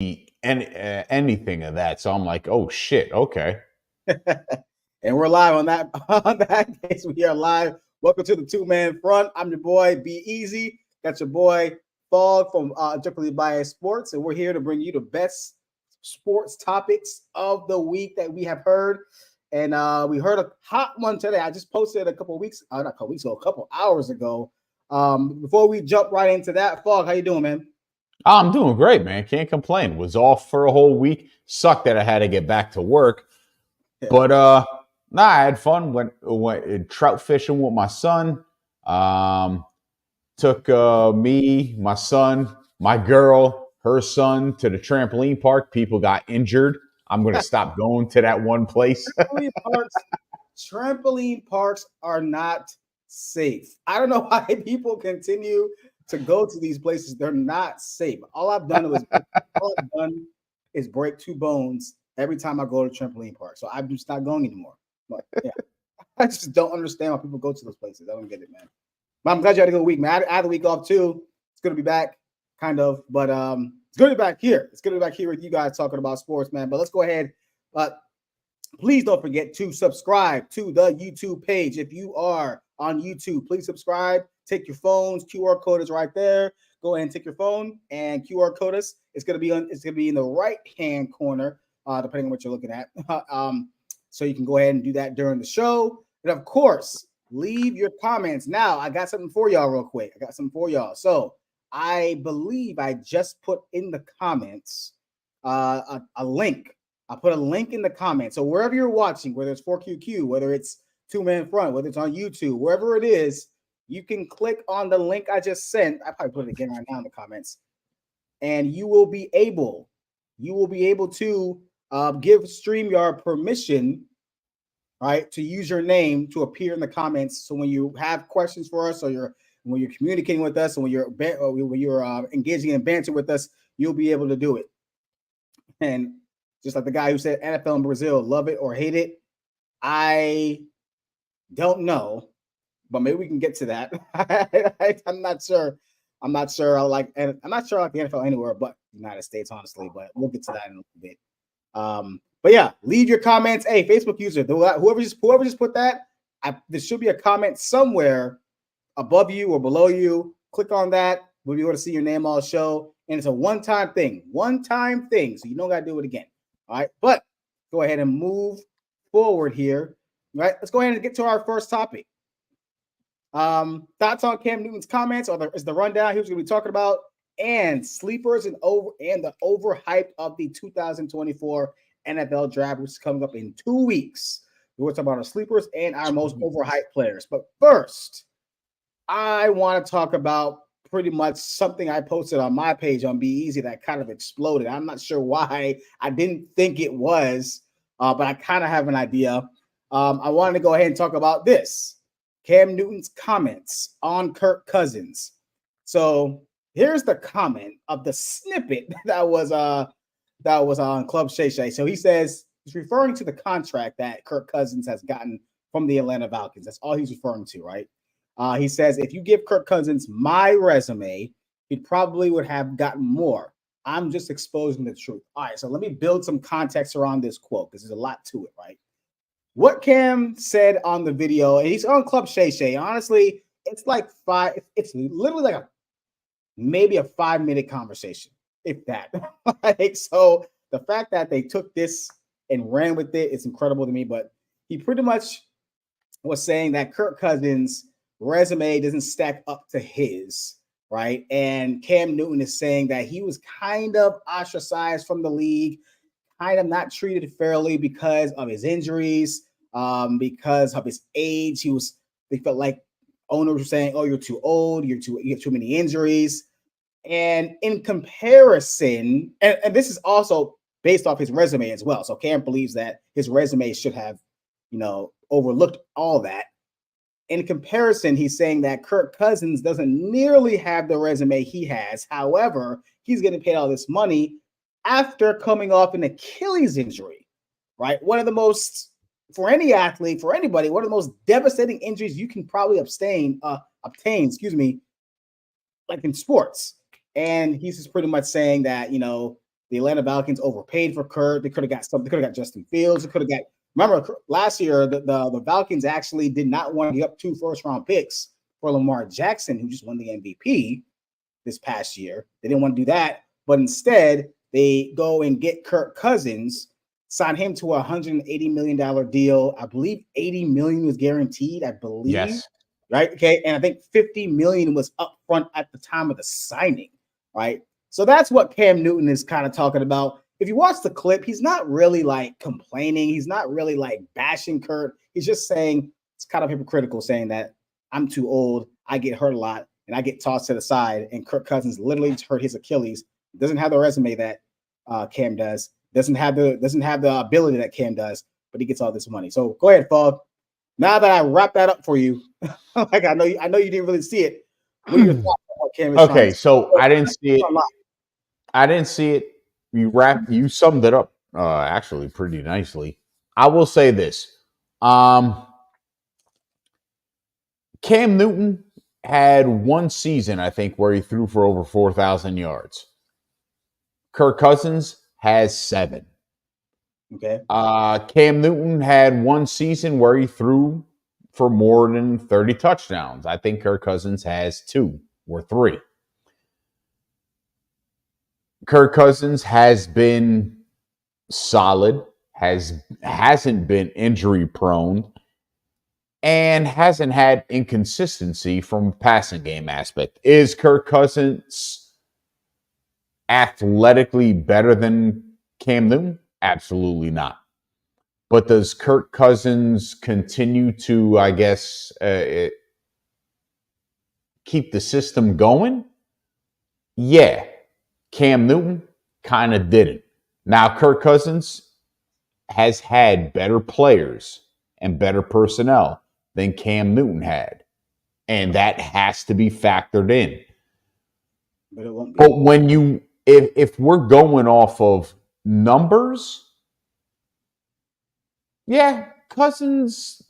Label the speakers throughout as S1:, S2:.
S1: any anything of that. So I'm like, oh shit, okay.
S2: And we're live on that on that case. We are live. Welcome to the two-man front. I'm your boy, Be Easy. That's your boy, Fog from Objectively Biased Sports. And we're here to bring you the best sports topics of the week that we have heard. And we heard a hot one today. I just posted a couple weeks, not a couple weeks ago, a couple hours ago. Before we jump right into that, Fog, how you doing, man?
S1: Oh, I'm doing great, man. Can't complain. Was off for a whole week. Sucked that I had to get back to work.
S2: Yeah.
S1: But nah, I had fun. Went trout fishing with my son. Um, took me, my son, my girl, her son to the trampoline park. People got injured. I'm gonna stop going to that one place.
S2: Trampoline parks, trampoline parks are not safe. I don't know why people continue to go to these places. They're not safe. All I've done is break two bones every time I go to trampoline park. So I'm just not going anymore. But yeah, I just don't understand why people go to those places. I don't get it, man. But I'm glad you had a good week, man. I had a week off too. It's gonna be back, kind of, but it's gonna be back here. It's gonna be back here with you guys talking about sports, man. But let's go ahead. Please don't forget to subscribe to the YouTube page. If you are on YouTube, please subscribe. Take your phones. QR code is right there. Go ahead and take your phone and QR code us. It's gonna be in the right hand corner, depending on what you're looking at. So you can go ahead and do that during the show. And of course, leave your comments. Now, I got something for y'all real quick. So I believe I just put in the comments a link. I put a link in the comments. So wherever you're watching, whether it's 4QQ, whether it's Two Man Front, whether it's on YouTube, wherever it is, you can click on the link I just sent. I probably put it again right now in the comments, and you will be able to give StreamYard permission, right, to use your name to appear in the comments. So when you have questions for us, or when you're communicating with us, and when you're engaging in banter with us, you'll be able to do it. And just like the guy who said NFL in Brazil, love it or hate it, I don't know, but maybe we can get to that. I'm not sure. I'm not sure I like the NFL anywhere but the United States, honestly. But we'll get to that in a little bit. But yeah, leave your comments. Hey, Facebook user, whoever just put that, there should be a comment somewhere above you or below you. Click on that. We'll be able to see your name all show. And it's a one-time thing. So you don't got to do it again. All right. But go ahead and move forward here. All right. Let's go ahead and get to our first topic. Thoughts on Cam Newton's comments is the rundown he was going to be talking about, and sleepers and the overhyped of the 2024 NFL draft, which is coming up in 2 weeks. We're talking about our sleepers and our most overhyped players. But first, I want to talk about pretty much something I posted on my page on Be Easy that kind of exploded. I'm not sure why. I didn't think it was, but I kind of have an idea. I wanted to go ahead and talk about this. Cam Newton's comments on Kirk Cousins. So here's the comment of the snippet that was on Club Shay Shay. So he says he's referring to the contract that Kirk Cousins has gotten from the Atlanta Falcons. That's all he's referring to, right? He says, if you give Kirk Cousins my resume, he probably would have gotten more. I'm just exposing the truth. All right, so let me build some context around this quote because there's a lot to it, right? What Cam said on the video, and he's on Club Shay Shay. Honestly, it's literally like maybe a 5-minute conversation, if that. Like, so the fact that they took this and ran with it is incredible to me. But he pretty much was saying that Kirk Cousins' resume doesn't stack up to his, right? And Cam Newton is saying that he was kind of ostracized from the league, kind of not treated fairly because of his injuries, because of his age. They felt like owners were saying, "Oh, you're too old. You have too many injuries." And in comparison, and this is also based off his resume as well. So Cam believes that his resume should have, overlooked all that. In comparison, he's saying that Kirk Cousins doesn't nearly have the resume he has. However, he's getting paid all this money after coming off an Achilles injury, right? One of the most, for any athlete, for anybody, one of the most devastating injuries you can probably obtain, like in sports. And he's just pretty much saying that, the Atlanta Falcons overpaid for Kirk. They could have got something. They could have got Justin Fields. They could have got. Remember last year, the Falcons actually did not want to give up 2 first-round picks for Lamar Jackson, who just won the MVP this past year. They didn't want to do that, but instead they go and get Kirk Cousins, sign him to a $180 million deal. I believe $80 million was guaranteed. I believe.
S1: Yes.
S2: Right. Okay. And I think $50 million was upfront at the time of the signing. Right. So that's what Cam Newton is kind of talking about. If you watch the clip, he's not really like complaining. He's not really like bashing Kurt. He's just saying it's kind of hypocritical, saying that I'm too old. I get hurt a lot and I get tossed to the side. And Kirk Cousins literally hurt his Achilles. Doesn't have the resume that Cam does. Doesn't have the ability that Cam does, but he gets all this money. So go ahead, Fog. Now that I wrap that up for you, like I know you didn't really see it. What are your thoughts on what Cam is
S1: Okay, so I didn't see it. I didn't see it. You summed it up actually pretty nicely. I will say this. Cam Newton had one season, I think, where he threw for over 4,000 yards. Kirk Cousins has 7.
S2: Okay.
S1: Cam Newton had one season where he threw for more than 30 touchdowns. I think Kirk Cousins has 2 or 3. Kirk Cousins has been solid, hasn't been injury prone, and hasn't had inconsistency from a passing game aspect. Is Kirk Cousins athletically better than Cam Newton? Absolutely not. But does Kirk Cousins continue to, I guess, keep the system going? Yeah. Cam Newton kind of didn't. Now, Kirk Cousins has had better players and better personnel than Cam Newton had. And that has to be factored in.
S2: But it won't be.
S1: But when you, if we're going off of numbers, yeah, Cousins,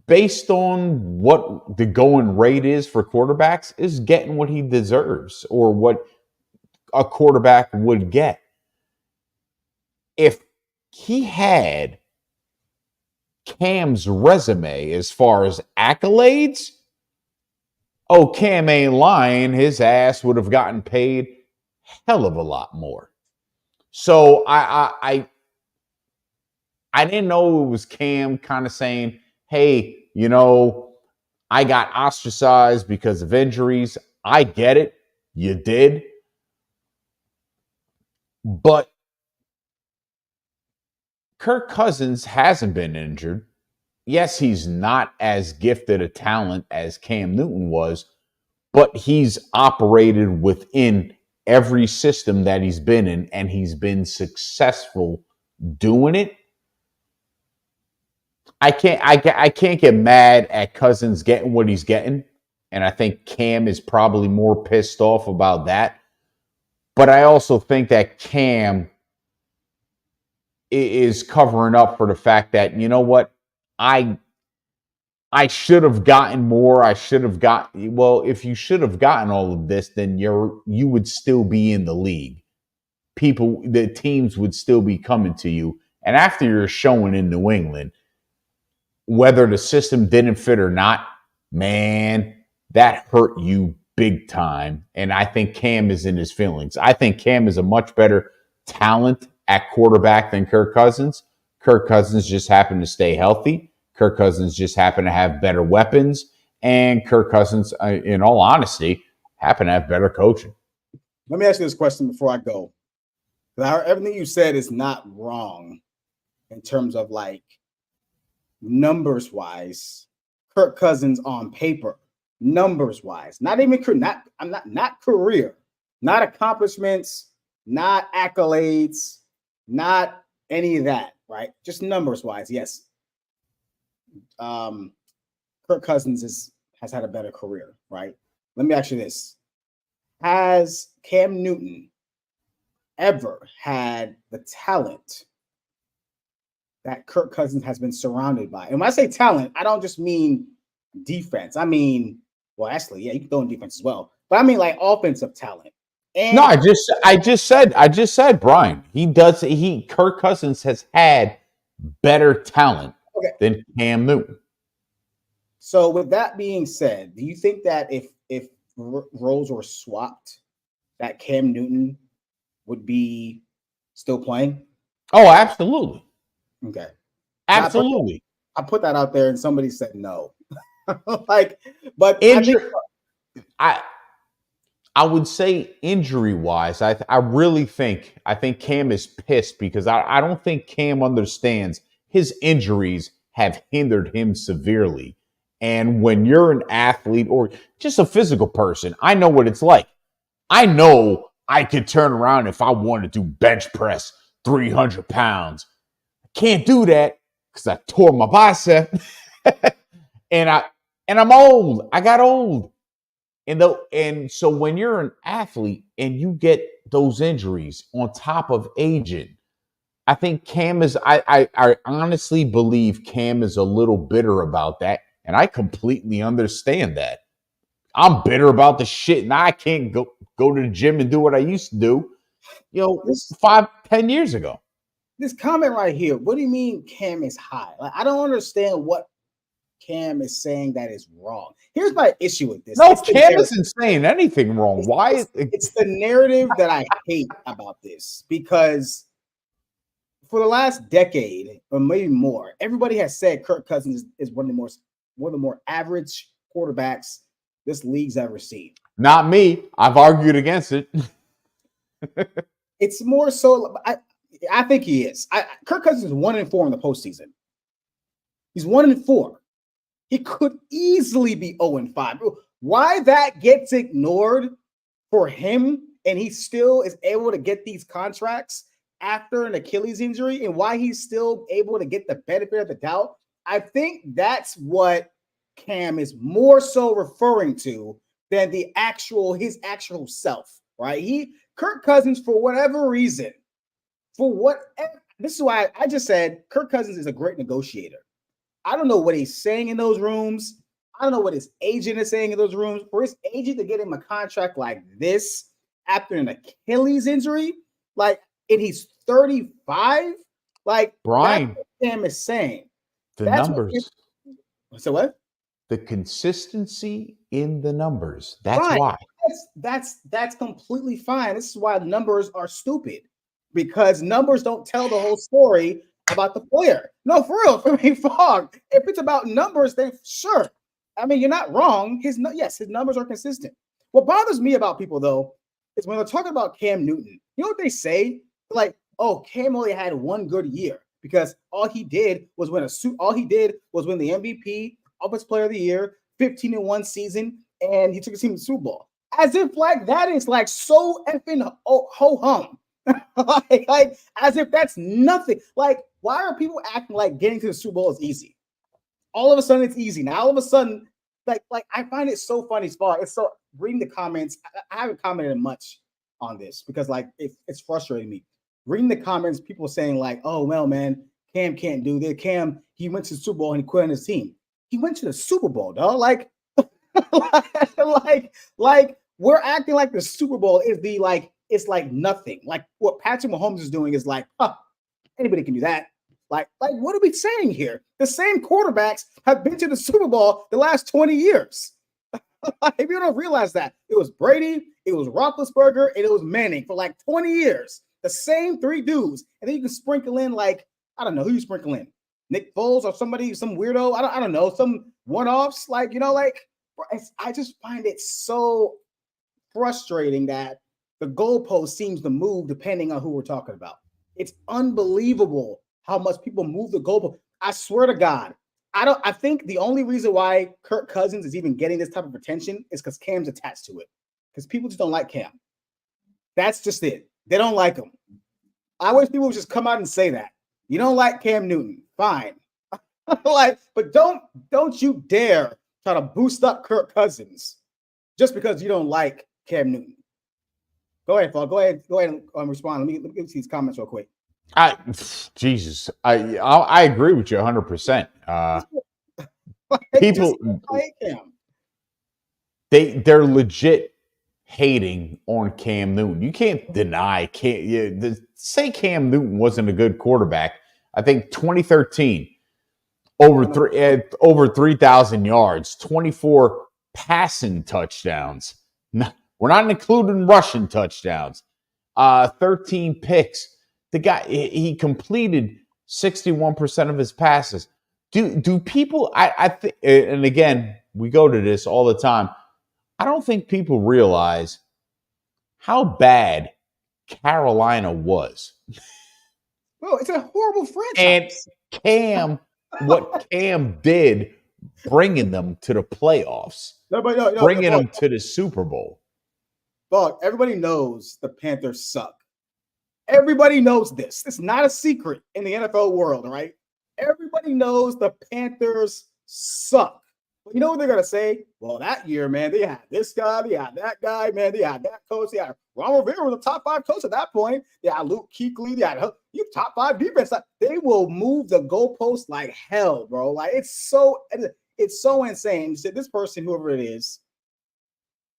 S1: based on what the going rate is for quarterbacks, is getting what he deserves or what a quarterback would get. If he had Cam's resume as far as accolades, oh, Cam ain't lying. His ass would have gotten paid hell of a lot more. So I didn't know it was Cam kind of saying, hey, I got ostracized because of injuries. I get it. You did. But Kirk Cousins hasn't been injured. Yes, he's not as gifted a talent as Cam Newton was, but he's operated within every system that he's been in, and he's been successful doing it. I can't get mad at Cousins getting what he's getting, and I think Cam is probably more pissed off about that. But I also think that Cam is covering up for the fact that, you know what, I should have gotten more. Well, if you should have gotten all of this, then you would still be in the league. The teams would still be coming to you. And after you're showing in New England, whether the system didn't fit or not, man, that hurt you big time. And I think Cam is in his feelings. I think Cam is a much better talent at quarterback than Kirk Cousins. Kirk Cousins just happened to stay healthy. Kirk Cousins just happened to have better weapons. And Kirk Cousins, in all honesty, happened to have better coaching.
S2: Let me ask you this question before I go. Everything you said is not wrong in terms of like numbers wise. Kirk Cousins on paper, numbers wise, not career, not accomplishments, not accolades, not any of that, right? Just numbers wise, yes. Kirk Cousins has had a better career, right? Let me ask you this. Has Cam Newton ever had the talent that Kirk Cousins has been surrounded by? And when I say talent, I don't just mean defense. I mean, well, actually, yeah, you can throw in defense as well. But I mean like offensive talent.
S1: No,
S2: And
S1: I just said, Brian. Kirk Cousins has had better talent
S2: okay.
S1: than Cam Newton.
S2: So with that being said, do you think that if roles were swapped, that Cam Newton would be still playing?
S1: Oh, absolutely.
S2: Okay.
S1: Absolutely.
S2: I put that out there and somebody said no. Like, but I think
S1: Injury I I would say injury wise, I really think Cam is pissed because I don't think Cam understands his injuries have hindered him severely. And when you're an athlete or just a physical person, I know what it's like. I know I could turn around if I wanted to bench press 300 pounds. I can't do that because I tore my bicep and I'm old. I got old. And so when you're an athlete and you get those injuries on top of aging, I think Cam is I honestly believe Cam is a little bitter about that. And I completely understand that. I'm bitter about the shit and I can't go to the gym and do what I used to do,
S2: this
S1: 5-10 years ago.
S2: this comment right here. What do you mean Cam is high? Like, I don't understand what Cam is saying that is wrong. Here's my issue with this.
S1: No,
S2: It's the
S1: Cam
S2: narrative.
S1: isn't saying anything wrong. Why?
S2: It's the narrative that I hate about this because for the last decade or maybe more, everybody has said Kirk Cousins is one of the more average quarterbacks this league's ever seen.
S1: Not me. I've argued against it.
S2: It's more so. I think he is. Kirk Cousins is 1-4 in the postseason. He's 1-4. He could easily be 0-5. Why that gets ignored for him and he still is able to get these contracts after an Achilles injury and why he's still able to get the benefit of the doubt, I think that's what Cam is more so referring to than his actual self, right? Kirk Cousins, for whatever reason, this is why I just said Kirk Cousins is a great negotiator. I don't know what he's saying in those rooms. I don't know what his agent is saying in those rooms. For his agent to get him a contract like this after an Achilles injury, and he's 35, that's
S1: Brian,
S2: what Cam is saying.
S1: the
S2: That's
S1: numbers.
S2: So what?
S1: The consistency in the numbers. That's
S2: Fine.
S1: why.
S2: That's completely fine. This is why numbers are stupid because numbers don't tell the whole story about the player. No, for real. I mean, Fog. If it's about numbers, then sure. I mean, you're not wrong. His numbers are consistent. What bothers me about people though is when they're talking about Cam Newton. You know what they say? Like, oh, Cam only had one good year because all he did was win the MVP, Offensive Player of the Year, 15-1 season, and he took his team to the Super Bowl. As if like that is like so effing ho hum. like as if that's nothing. Like, why are people acting like getting to the Super Bowl is easy? All of a sudden it's easy. Now all of a sudden, like I find it so funny. It's so reading the comments. I haven't commented much on this because like it's frustrating me. Reading the comments, people saying like, "Oh well, man, Cam can't do this. Cam, he went to the Super Bowl and he quit on his team. He went to the Super Bowl, dog. Like, like we're acting like the Super Bowl is it's like nothing. Like what Patrick Mahomes is doing is like, anybody can do that. Like what are we saying here? The same quarterbacks have been to the Super Bowl the last 20 years. If you don't realize that, it was Brady, it was Roethlisberger, and it was Manning for like 20 years. The same three dudes, and then you can sprinkle in like I don't know who you sprinkle in, Nick Foles or somebody, some weirdo. I don't know, some one-offs. Like I just find it so frustrating that the goalpost seems to move depending on who we're talking about. It's unbelievable how much people move the goalpost. I swear to God, I think the only reason why Kirk Cousins is even getting this type of attention is because Cam's attached to it. Because people just don't like Cam. That's just it. They don't like him. I wish people would just come out and say that. You don't like Cam Newton. Fine. But don't you dare try to boost up Kirk Cousins just because you don't like Cam Newton. Go ahead, Paul. Go ahead and respond. Let me see these comments real quick.
S1: Jesus, I agree with you 100%. People,
S2: I hate Cam.
S1: they're legit hating on Cam Newton. You can't deny say Cam Newton wasn't a good quarterback. I think 2013 over 3,000 yards, 24 passing touchdowns. We're not including rushing touchdowns. 13 picks. The guy, he completed 61% of his passes. Do people? I think, and again, we go to this all the time. I don't think people realize how bad Carolina was.
S2: Bro, it's a horrible
S1: And
S2: franchise.
S1: What Cam did, bringing them to the playoffs, bringing them to the Super Bowl.
S2: But everybody knows the Panthers suck. Everybody knows this. It's not a secret in the NFL world, right? Everybody knows the Panthers suck. But you know what they're going to say? Well, that year, man, they had this guy, they had that guy, man, they had that coach, they had Ron Rivera was the top 5 coach at that point. They had Luke Kuechly, they had you top 5 defense. They will move the goalpost like hell, bro. Like it's so insane. This person, whoever it is,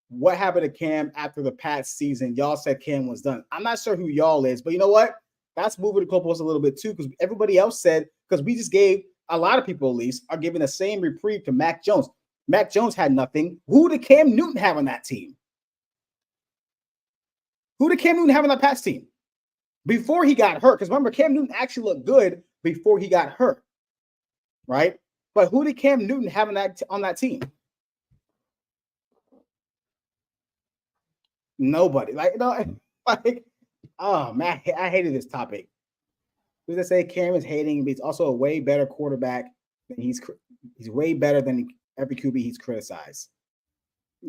S2: what happened to Cam after the Pats season? Y'all said Cam was done. I'm not sure who y'all is, but you know what? That's moving the goalpost a little bit too, because everybody else said, because we just gave a lot of people, at least, are giving the same reprieve to Mac Jones. Mac Jones had nothing. Who did Cam Newton have on that team? Who did Cam Newton have on that Pats team before he got hurt? Because remember, Cam Newton actually looked good before he got hurt, right? But who did Cam Newton have on that team? Nobody. Oh man, I hated this topic. Does it say Cam is hating? But he's also a way better quarterback than he's way better than every QB he's criticized.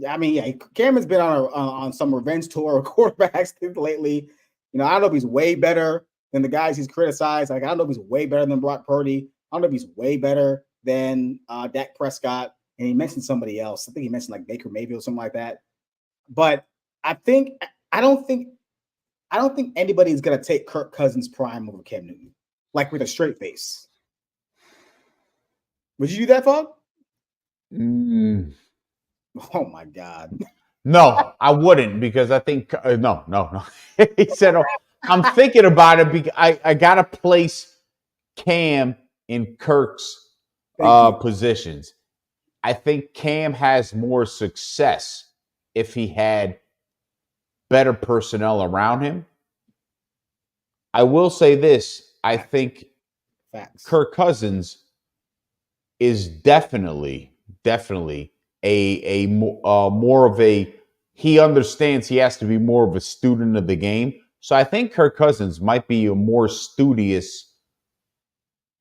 S2: I mean, yeah, Cam has been on some revenge tour of quarterbacks lately. You know, I don't know if he's way better than the guys he's criticized. Like, I don't know if he's way better than Brock Purdy. I don't know if he's way better than Dak Prescott. And he mentioned somebody else. I think he mentioned like Baker Mayfield or something like that. But I don't think anybody's gonna take Kirk Cousins prime over Cam Newton, like with a straight face. Would you do that, Fog? Oh my God.
S1: No, I wouldn't, because I think no. He said, oh, I'm thinking about it because I gotta place Cam in Kirk's positions. I think Cam has more success if he had better personnel around him. I will say this. I think Kirk Cousins is definitely a more of a, he understands he has to be more of a student of the game. So I think Kirk Cousins might be a more studious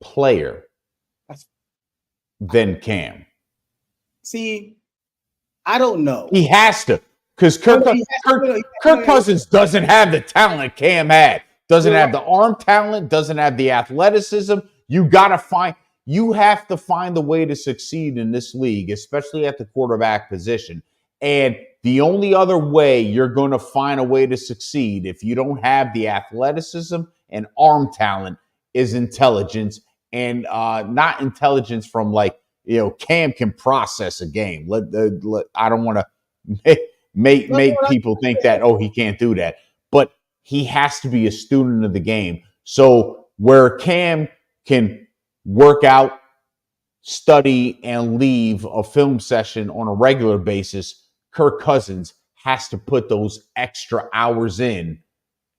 S1: player than Cam.
S2: See, I don't know.
S1: He has to. Because Kirk Cousins doesn't have the talent Cam had. Doesn't have the arm talent. Doesn't have the athleticism. You have to find the way to succeed in this league, especially at the quarterback position. And the only other way you're going to find a way to succeed if you don't have the athleticism and arm talent is intelligence, and not intelligence from Cam can process a game. I don't want to make people think that, oh, he can't do that. But he has to be a student of the game. So where Cam can work out, study, and leave a film session on a regular basis, Kirk Cousins has to put those extra hours in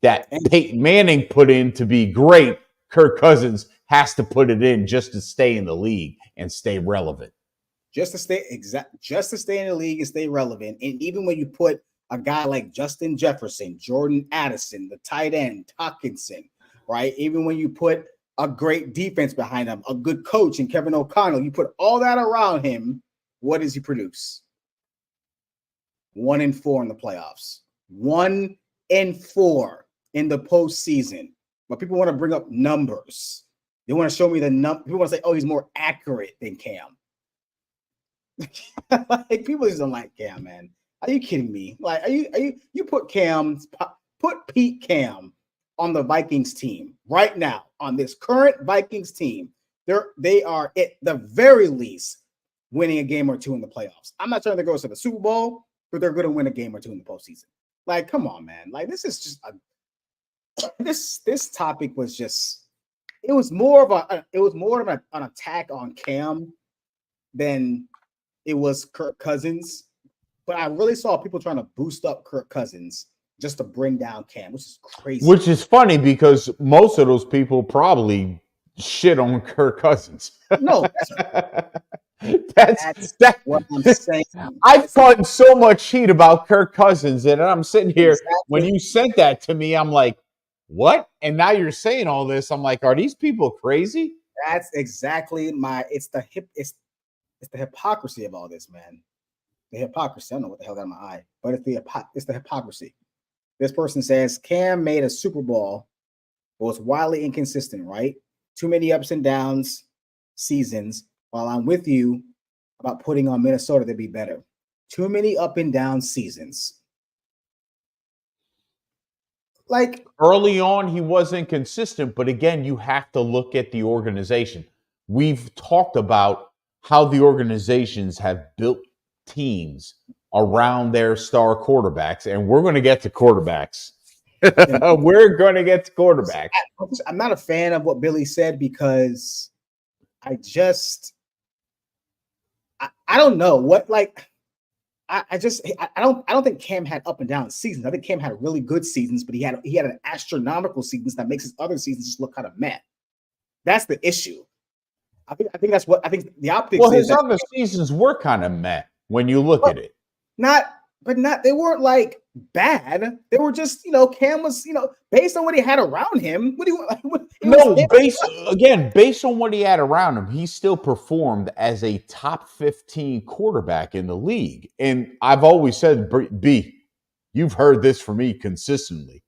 S1: that Peyton Manning put in to be great. Kirk Cousins has to put it in just to stay in the league and stay relevant.
S2: Just to stay in the league and stay relevant. And even when you put a guy like Justin Jefferson, Jordan Addison, the tight end, Hockenson, right? Even when you put a great defense behind him, a good coach in Kevin O'Connell, you put all that around him, what does he produce? 1-4 in the playoffs. 1-4 in the postseason. But people want to bring up numbers. They want to show me the number. People want to say, oh, he's more accurate than Cam. Like, people just don't like Cam, man. Are you kidding me? Like, you put Pete Cam on the Vikings team right now, on this current Vikings team, they are at the very least winning a game or two in the playoffs. I'm not trying to go to the Super Bowl, but they're going to win a game or two in the postseason. Like, come on, man. Like, this is just this topic was just it was more of an attack on Cam than it was Kirk Cousins. But I really saw people trying to boost up Kirk Cousins just to bring down Cam, which is crazy.
S1: Which is funny because most of those people probably shit on Kirk Cousins.
S2: No,
S1: that's
S2: what I'm saying.
S1: I've gotten so much heat about Kirk Cousins, and I'm sitting here when you sent that to me, I'm like, what? And now you're saying all this. I'm like, are these people crazy?
S2: That's exactly it's the hypocrisy of all this, man. The hypocrisy. I don't know what the hell got in my eye, but it's the hypocrisy. This person says Cam made a Super Bowl, but was wildly inconsistent, right? Too many ups and downs seasons. While I'm with you about putting on Minnesota to be better. Too many up and down seasons. Like
S1: early on, he wasn't consistent, but again, you have to look at the organization. We've talked about how the organizations have built teams around their star quarterbacks, and we're going to get to quarterbacks. We're going to get to quarterbacks.
S2: I'm not a fan of what Billy said because I don't know what I don't think Cam had up and down seasons. I think Cam had really good seasons, but he had an astronomical seasons that makes his other seasons just look kind of meh. That's the issue. I think the optics.
S1: Well, his other seasons were kind of meh when you look at it.
S2: They weren't like bad. They were just, Cam was, based on what he had around him.
S1: Based on what he had around him, he still performed as a top 15 quarterback in the league. And I've always said, B, you've heard this from me consistently.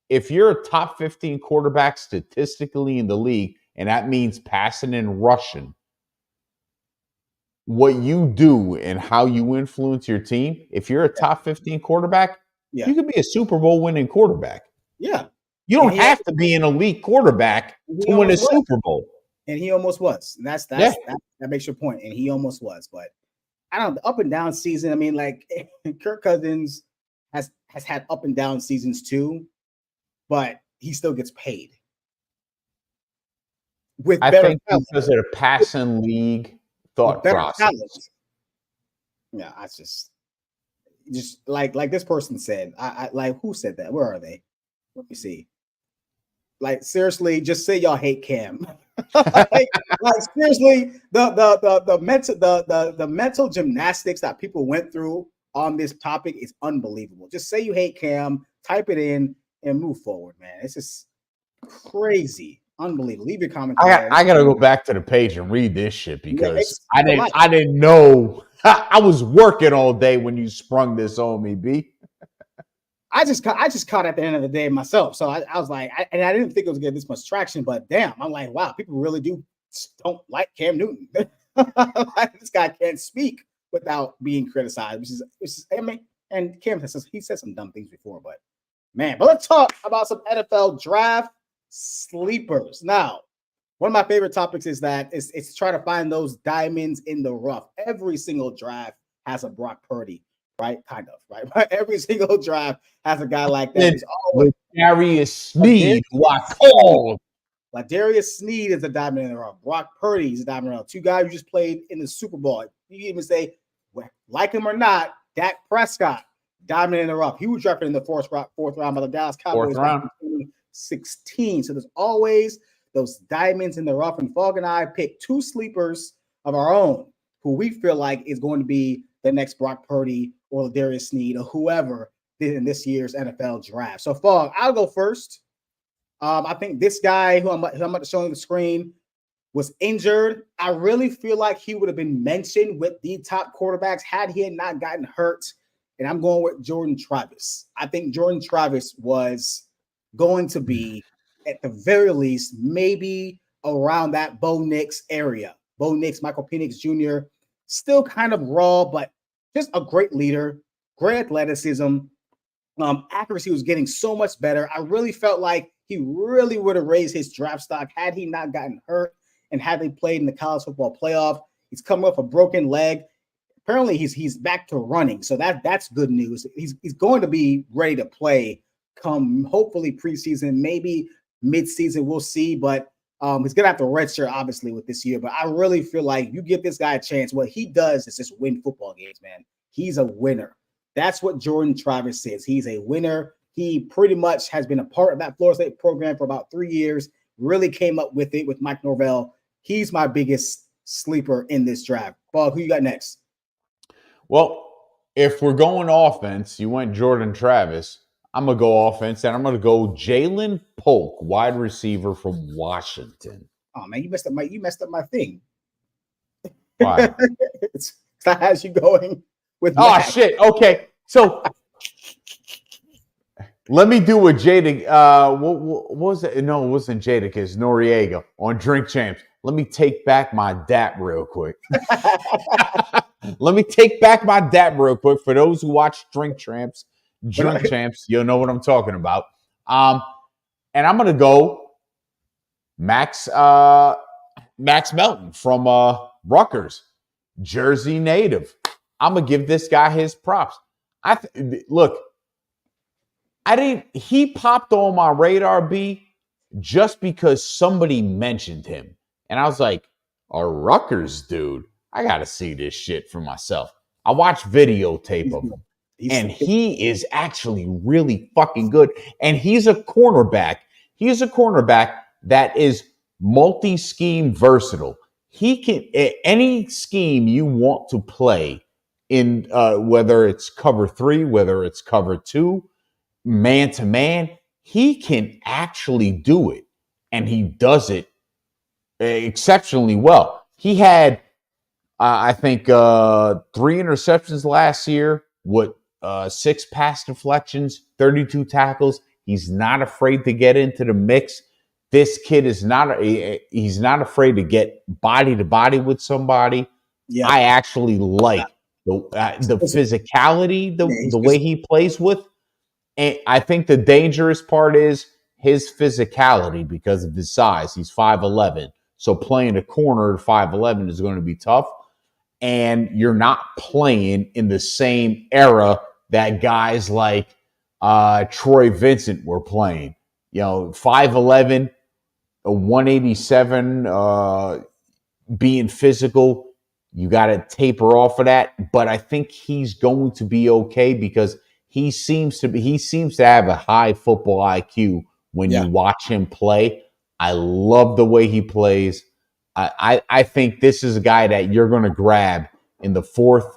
S1: If you're a top 15 quarterback statistically in the league, and that means passing and rushing, what you do and how you influence your team, if you're a top 15 quarterback, you can be a Super Bowl winning quarterback.
S2: Yeah.
S1: You don't have to be an elite quarterback to win a Super Bowl.
S2: And he almost was. And that makes your point. And he almost was. But I don't know, the up and down season. I mean, like Kirk Cousins has had up and down seasons too, but he still gets paid.
S1: I think because of the passing league thought process.
S2: Yeah, I just like this person said. I like, who said that? Where are they? Let me see. Like, seriously, just say y'all hate Cam. like seriously, the mental gymnastics that people went through on this topic is unbelievable. Just say you hate Cam, type it in, and move forward, man. It's just crazy. Unbelievable. Leave your comment.
S1: I gotta go back to the page and read this shit because I didn't know. I was working all day when you sprung this on me, B.
S2: I just caught at the end of the day myself. So I was like, I didn't think it was getting this much traction, but damn, I'm like, wow, people really don't like Cam Newton. This guy can't speak without being criticized, which is I mean, and Cam he said some dumb things before, but let's talk about some NFL draft sleepers. Now, one of my favorite topics is it's try to find those diamonds in the rough. Every single draft has a Brock Purdy, right? Kind of, right? Every single draft has a guy like that. He's always
S1: Darius Sneed.
S2: Darius Sneed is a diamond in the rough. Brock Purdy is a diamond in the rough. Two guys who just played in the Super Bowl. You can even say, like him or not, Dak Prescott, diamond in the rough. He was drafted in the fourth round by the Dallas Cowboys. 16. So there's always those diamonds in the rough. And Fogg and I picked two sleepers of our own who we feel like is going to be the next Brock Purdy or Darius Sneed or whoever in this year's NFL draft. So Fogg, I'll go first. I think this guy who I'm about to show on the screen was injured. I really feel like he would have been mentioned with the top quarterbacks had he not gotten hurt. And I'm going with Jordan Travis. I think Jordan Travis was going to be, at the very least, maybe around that Bo Nix area. Bo Nix, Michael Penix Jr., still kind of raw, but just a great leader, great athleticism. Accuracy was getting so much better. I really felt like he really would have raised his draft stock had he not gotten hurt and had they played in the college football playoff. He's coming off a broken leg. apparently he's back to running, so that's good news. He's going to be ready to play come hopefully preseason, maybe midseason. We'll see, but he's gonna have to redshirt obviously with this year. But I really feel like you give this guy a chance. What he does is just win football games, man. He's a winner. That's what Jordan Travis is. He's a winner. He pretty much has been a part of that Florida State program for about 3 years. Really came up with it with Mike Norvell. He's my biggest sleeper in this draft. Bob, who you got next?
S1: Well, if we're going offense, you went Jordan Travis. I'm going to go offense, and I'm going to go Jalen Polk, wide receiver from Washington.
S2: Oh, man, you messed up my thing.
S1: Why?
S2: That has you going with
S1: Max. Shit. Okay. So let me do what Jada, what was it? No, it wasn't Jadakiss, Noriega on Drink Champs. Let me take back my dap real quick. Let me take back my dap real quick. For those who watch Drink Champs, you'll know what I'm talking about. And I'm going to go Max Melton from Rutgers, Jersey native. I'm going to give this guy his props. He popped on my radar, B, just because somebody mentioned him. And I was like, a Rutgers dude, I got to see this shit for myself. I watched videotape of him, and he is actually really fucking good. And he's a cornerback. He's a cornerback that is multi-scheme versatile. He can, any scheme you want to play in, whether it's cover 3, whether it's cover 2, man to man, he can actually do it, and he does it exceptionally well. He had, I think, 3 interceptions last year with 6 pass deflections, 32 tackles. He's not afraid to get into the mix. This kid is he's not afraid to get body to body with somebody. Yeah. I actually like the physicality, the way he plays with. And I think the dangerous part is his physicality because of his size. He's 5'11". So playing a corner at 5'11" is going to be tough. And you're not playing in the same era that guys like Troy Vincent were playing. 5'11", a 187, being physical. You got to taper off of that. But I think he's going to be okay because he seems to have a high football IQ when you watch him play. I love the way he plays. I think this is a guy that you're going to grab in the 4th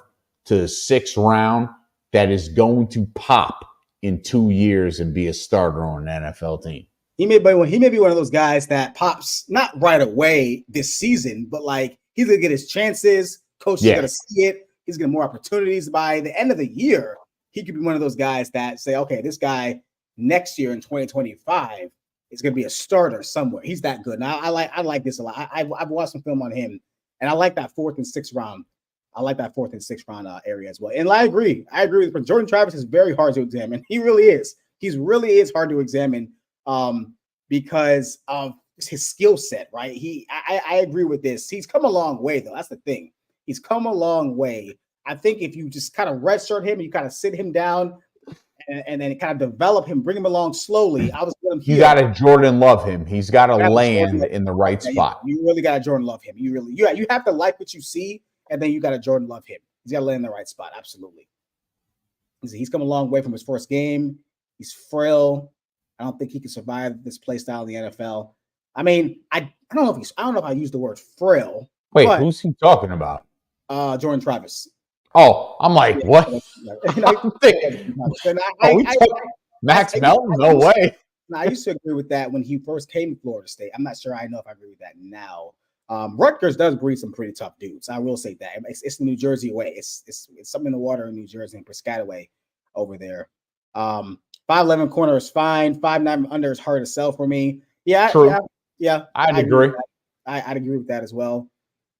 S1: to 6th round that is going to pop in 2 years and be a starter on an NFL team.
S2: He may be one of those guys that pops not right away this season, but like he's going to get his chances. Coach is going to see it. He's going to get more opportunities by the end of the year. He could be one of those guys that say, okay, this guy next year in 2025 is going to be a starter somewhere. He's that good. Now, I like this a lot. I've watched some film on him, and I like that 4th and 6th round. I like that 4th and 6th round area as well. And I agree. But Jordan Travis is very hard to examine. He really is. He really is hard to examine because of his skill set, right? I agree with this. He's come a long way, though. That's the thing. He's come a long way. I think if you just kind of redshirt him, you kind of sit him down and then kind of develop him, bring him along slowly.
S1: You got to Jordan Love him. He's got to land in the right spot.
S2: You really got to Jordan Love him. You have to like what you see, and then you got to Jordan Love him. He's got to land in the right spot. Absolutely. He's come a long way from his first game. He's frail. I don't think he can survive this play style in the NFL. I mean, I don't know if I use the word frail.
S1: Wait, who's he talking about?
S2: Jordan Travis.
S1: Oh, I'm like, what? Max Melton? No way.
S2: I used to agree with that when he first came to Florida State. I'm not sure I know if I agree with that now. Rutgers does breed some pretty tough dudes. I will say that. It's the New Jersey way. It's something in the water in New Jersey and Piscataway over there. 5'11" corner is fine. 5'9" under is hard to sell for me.
S1: True.
S2: Yeah.
S1: I'd agree.
S2: I'd agree with that as well.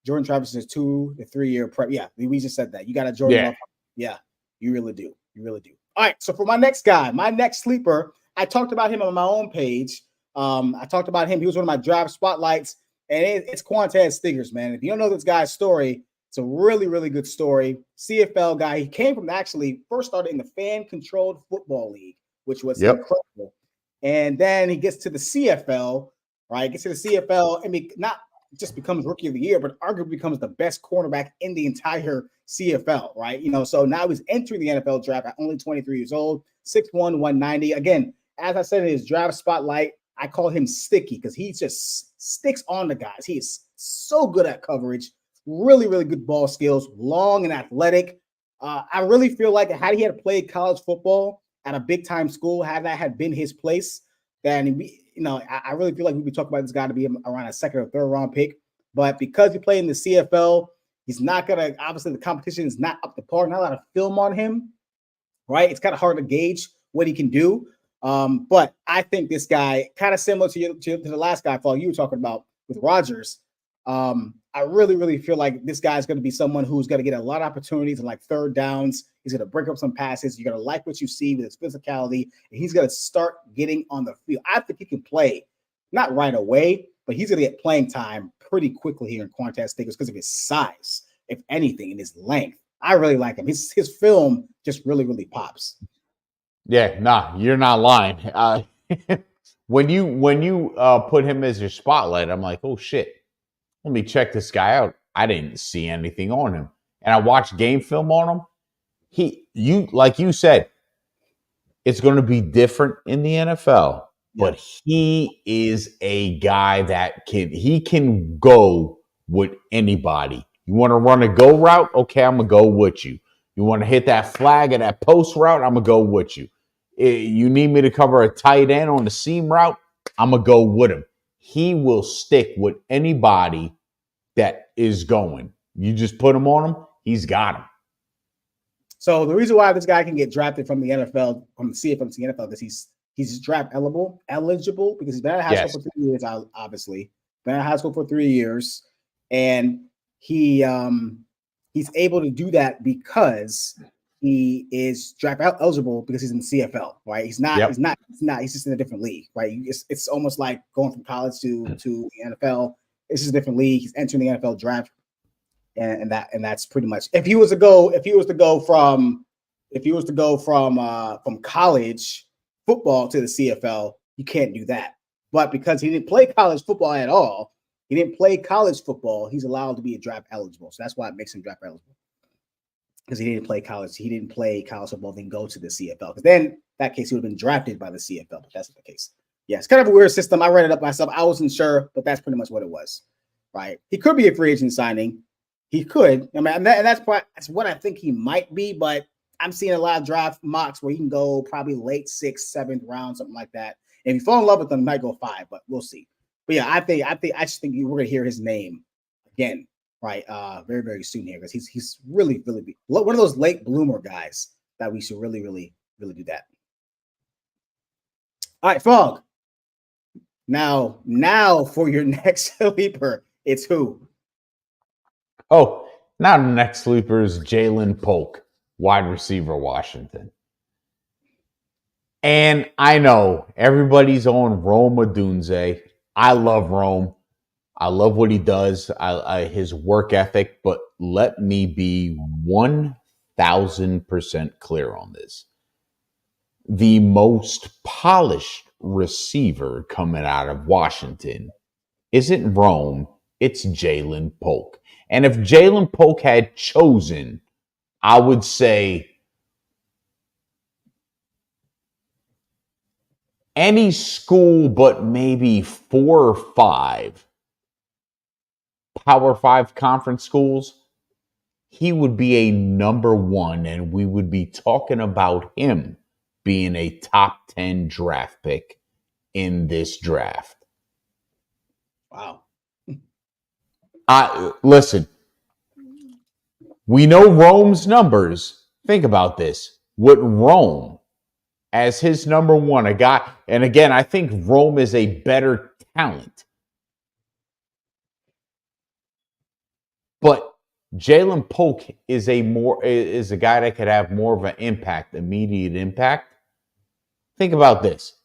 S2: Jordan Travis is 2 to 3 year prep. Yeah, we just said that. You got a Jordan Love. Yeah, you really do. You really do. All right, so for my next guy, my next sleeper, I talked about him on my own page. I talked about him. He was one of my draft spotlights, and it's Quantez Stiggers, man. If you don't know this guy's story, It's a really, really good story. CFL guy. He came from actually first started in the fan controlled football league, which was
S1: Yep.
S2: incredible. And then he gets to the CFL, right? Gets to the CFL and not just becomes rookie of the year, but arguably becomes the best cornerback in the entire CFL, right? You know, so now he's entering the NFL draft at only 23 years old, 6'1", 190. Again, as I said in his draft spotlight, I call him sticky because he just sticks on the guys. He is so good at coverage, really, really good ball skills, long and athletic. I really feel like had he had played college football at a big time school, had that had been his place, then I really feel like we'd be talking about this guy to be around a second or third round pick. But because he played in the CFL, he's not gonna. Obviously, the competition is not up to par. Not a lot of film on him, right? It's kind of hard to gauge what he can do. But I think this guy, kind of similar to the last guy, Paul, you were talking about with Rodgers. I really, really feel like this guy's going to be someone who's going to get a lot of opportunities and like third downs. He's going to break up some passes. You're going to like what you see with his physicality, and he's going to start getting on the field. I think he can play, not right away, but he's going to get playing time pretty quickly here in Quantas Stickers because of his size, if anything, and his length. I really like him. His film just really, really pops.
S1: Yeah, nah, you're not lying. When you put him as your spotlight, I'm like, oh shit. Let me check this guy out. I didn't see anything on him. And I watched game film on him. Like you said, it's going to be different in the NFL, but he is a guy that can go with anybody. You want to run a go route? Okay, I'm going to go with you. You want to hit that flag and that post route? I'm going to go with you. You need me to cover a tight end on the seam route? I'm going to go with him. He will stick with anybody that is going. You just put him on him, he's got him.
S2: So the reason why this guy can get drafted from the NFL, from the CFL to the NFL, is he's draft eligible because he's been at high school for 3 years, obviously. Been at high school for 3 years. And he's able to do that because he is draft eligible because he's in the CFL, right? He's just in a different league, right? It's almost like going from college to the NFL. It's just a different league. He's entering the NFL draft, and that's pretty much. If he was to go from college football to the CFL, you can't do that. But because he didn't play college football at all, he's allowed to be draft eligible. So that's why it makes him draft eligible. Because he didn't play college football, then go to the CFL. Because then in that case, he would have been drafted by the CFL, but that's not the case. Yeah, it's kind of a weird system. I read it up myself. I wasn't sure, but that's pretty much what it was, right? He could be a free agent signing. He could. I mean, that's what I think he might be, but I'm seeing a lot of draft mocks where he can go probably late 6th, 7th round, something like that. And if you fall in love with him, he might go 5, but we'll see. But yeah, I just think we're going to hear his name again, right? Very, very soon here because he's really, really one of those late bloomer guys that we should really, really, really do that. All right, Fog. Now for your next sleeper, it's who?
S1: Oh, now the next sleeper is Jalen Polk, wide receiver, Washington. And I know everybody's on Rome Odunze. I love Rome. I love what he does, his work ethic, but let me be 1,000% clear on this. The most polished receiver coming out of Washington isn't Rome, it's Jalen Polk. And if Jalen Polk had chosen, I would say any school but maybe 4 or 5 Power 5 conference schools, he would be a number 1, and we would be talking about him being a top 10 draft pick in this draft.
S2: Wow.
S1: Listen, we know Rome's numbers. Think about this. With Rome as his number 1, a guy, and again, I think Rome is a better talent. But Jalen Polk is a guy that could have more of an impact, immediate impact. Think about this.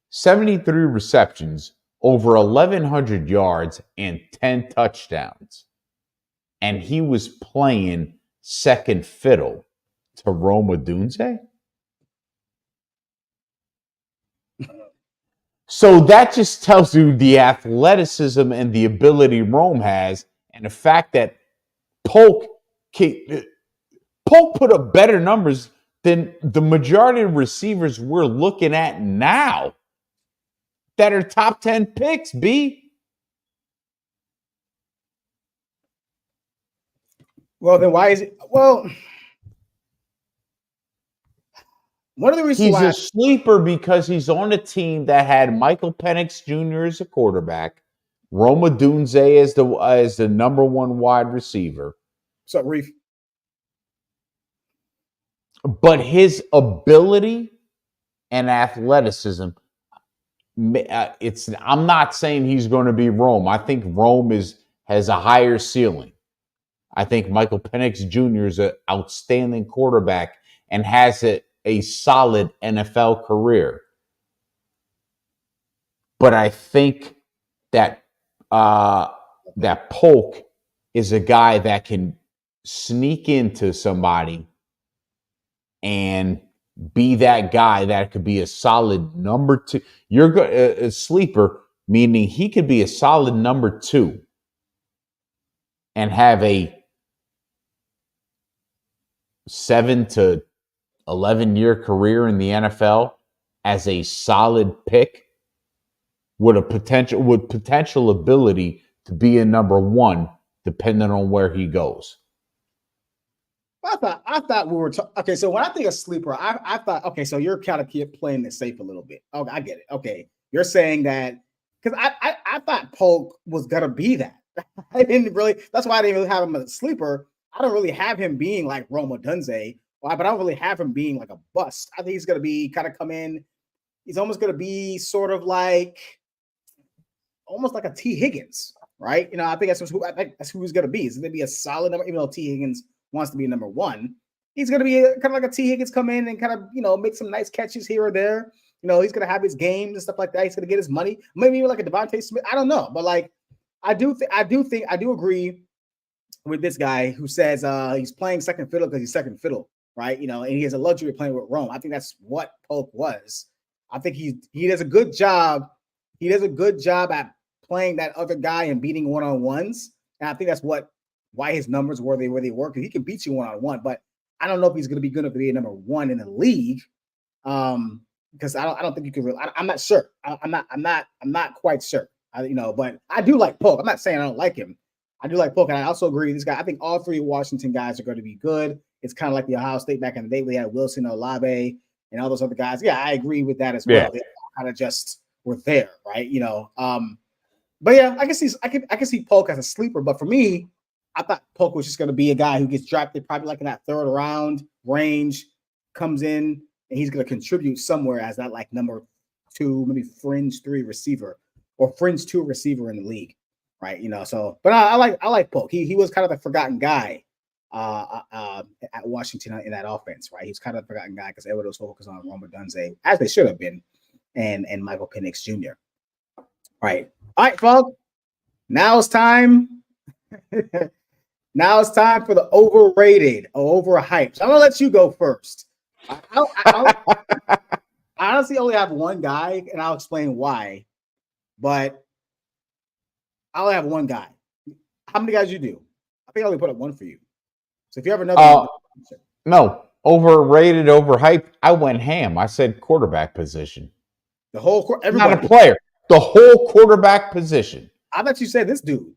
S1: 73 receptions, over 1,100 yards, and 10 touchdowns. and he was playing second fiddle to Rome Odunze. So that just tells you the athleticism and the ability Rome has, and the fact that Polk put up better numbers than the majority of receivers we're looking at now that are top 10 picks, B.
S2: Well, then why is it? Well, one of the reasons
S1: He's
S2: why
S1: a sleeper because he's on a team that had Michael Penix Jr. as a quarterback, Rome Odunze as the number one wide receiver.
S2: What's up, Reef?
S1: But his ability and athleticism, I'm not saying he's going to be Rome. I think Rome has a higher ceiling. I think Michael Penix Jr. is an outstanding quarterback and has a solid NFL career. But I think that that Polk is a guy that can sneak into somebody and be that guy that could be a solid number two. You're a sleeper, meaning he could be a solid number two and have a 7 to 11-year career in the NFL as a solid pick with potential ability to be a number one, depending on where he goes.
S2: I thought we were okay. So when I think of sleeper, I thought, okay, so you're kind of playing it safe a little bit. Oh, I get it. Okay, you're saying that because I thought Polk was gonna be that. I didn't really. That's why I didn't really have him as a sleeper. I don't really have him being like Rome Odunze, but I don't really have him being like a bust. I think he's gonna be kind of come in. He's almost gonna be sort of like almost like a T. Higgins, right? You know, I think that's who he's gonna be. He's gonna be a solid number, even though T. Higgins wants to be number one. He's going to be kind of like a T. Higgins, come in and kind of, make some nice catches here or there. He's going to have his games and stuff like that. He's going to get his money. Maybe even like a Devontae Smith. I don't know. But like, I do agree with this guy who says he's playing second fiddle because he's second fiddle, right? And he has a luxury of playing with Rome. I think that's what Polk was. I think he does a good job. He does a good job at playing that other guy and beating one-on-ones. And I think that's why his numbers were where they were, because he can beat you one-on-one, but I don't know if he's going to be good enough to be a number one in the league. Because I don't think you can really. I'm not sure. I'm not quite sure. But I do like Polk. I'm not saying I don't like him. I do like Polk, and I also agree with this guy. I think all three Washington guys are going to be good. It's kind of like the Ohio State back in the day. We had Wilson, Olave, and all those other guys. Yeah, I agree with that as well. They kind of just were there, right? But yeah, I can see Polk as a sleeper. But for me, I thought Polk was just going to be a guy who gets drafted probably like in that third round range, comes in, and he's going to contribute somewhere as that like number two, maybe fringe three receiver or fringe two receiver in the league, right? But I like Polk. He was kind of the forgotten guy at Washington in that offense, right? He's kind of the forgotten guy because everybody was focused on Rome Odunze, as they should have been, and Michael Penix Jr. Right. All right, folks. Now it's time. Now it's time for the overrated or overhyped. So I'm gonna let you go first. I honestly only have one guy, and I'll explain why. But I only have one guy. How many guys you do? I think I only put up one for you. So if you have another,
S1: no, overrated, overhyped. I went ham. I said quarterback position.
S2: The whole everybody.
S1: Not a player. The whole quarterback position.
S2: I bet you said this dude.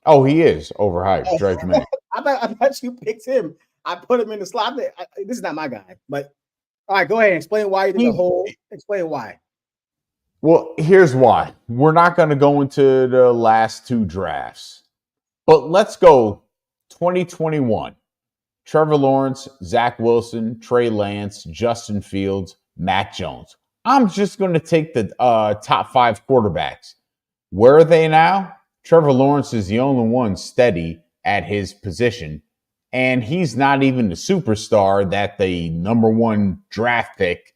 S1: Oh, he is overhyped. Drake May.
S2: I bet you picked him. I put him in the slot. This is not my guy, but all right, go ahead and explain why you did the whole. Explain why.
S1: Well, here's why. We're not going to go into the last two drafts, but let's go 2021. Trevor Lawrence, Zach Wilson, Trey Lance, Justin Fields, Mac Jones. I'm just going to take the top five quarterbacks. Where are they now? Trevor Lawrence is the only one steady at his position, and he's not even the superstar that the number one draft pick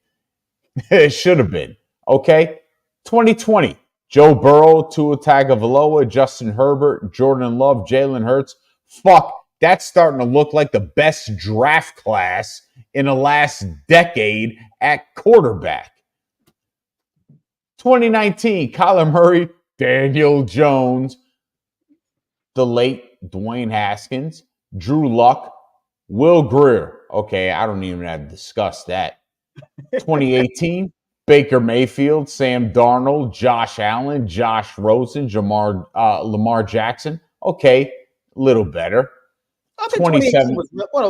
S1: should have been. Okay? 2020, Joe Burrow, Tua Tagovailoa, Justin Herbert, Jordan Love, Jalen Hurts. Fuck, that's starting to look like the best draft class in the last decade at quarterback. 2019, Kyler Murray, Daniel Jones, the late Dwayne Haskins, Drew Luck, Will Grier. Okay, I don't even have to discuss that. 2018, Baker Mayfield, Sam Darnold, Josh Allen, Josh Rosen, Lamar Jackson. Okay, a little better.
S2: I think 2018 was.